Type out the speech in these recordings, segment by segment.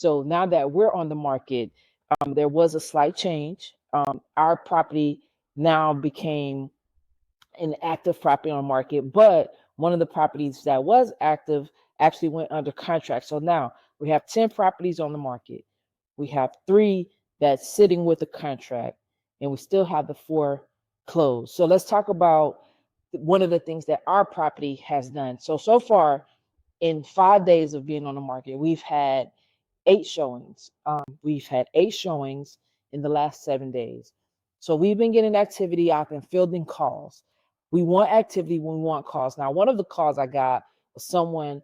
So now that we're on the market, there was a slight change. Our property now became an active property on the market, but one of the properties that was active actually went under contract. So now we have 10 properties on the market. We have 3 that's sitting with a contract, and we still have the 4 closed. So let's talk about one of the things that our property has done. So far, in 5 days of being on the market, we've had 8 showings. We've had 8 showings in the last 7 days. So we've been getting activity out and fielding calls. We want activity when we want calls. Now, one of the calls I got was someone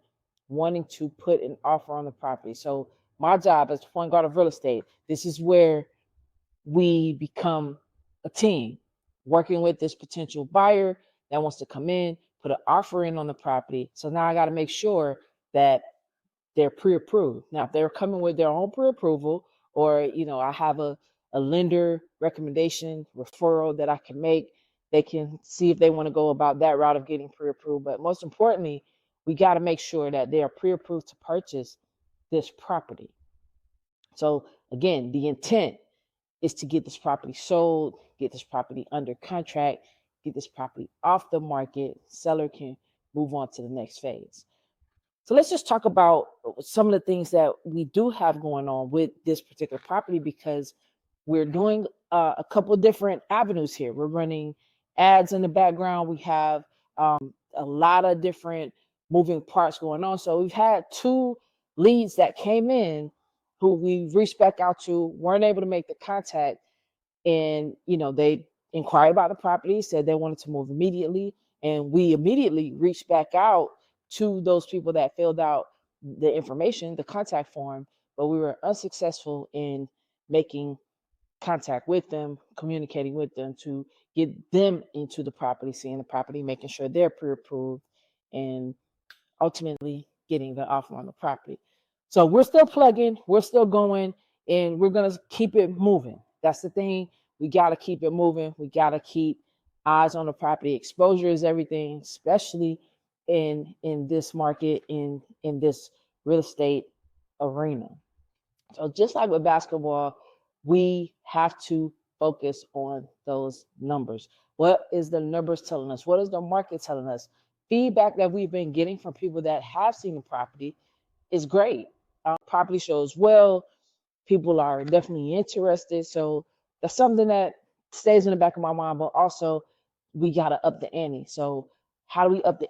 wanting to put an offer on the property. So my job as point guard of real estate, this is where we become a team, working with this potential buyer that wants to come in, put an offer in on the property. So now I got to make sure that they're pre-approved. Now, if they're coming with their own pre-approval, or I have a lender recommendation referral that I can make, they can see if they want to go about that route of getting pre-approved. But most importantly, we got to make sure that they are pre-approved to purchase this property. So again, the intent is to get this property sold, get this property under contract, get this property off the market. Seller can move on to the next phase. So let's just talk about some of the things that we do have going on with this particular property, because we're doing a couple of different avenues here. We're running ads in the background. We have a lot of different moving parts going on. So we've had 2 leads that came in who we reached back out to, weren't able to make the contact. And, they inquired about the property, said they wanted to move immediately. And we immediately reached back out to those people that filled out the information, the contact form, but we were unsuccessful in making contact with them, communicating with them to get them into the property, seeing the property, making sure they're pre-approved, and ultimately getting the offer on the property. So we're still plugging, we're still going, and we're going to keep it moving. That's the thing. We got to keep it moving. We got to keep eyes on the property. Exposure is everything, especially in this market, in this real estate arena. So just like with basketball, we have to focus on those numbers. What is the numbers telling us? What is the market telling us? Feedback that we've been getting from people that have seen the property is great. Property shows well. People are definitely interested. So that's something that stays in the back of my mind. But also, we got to up the ante. So how do we up the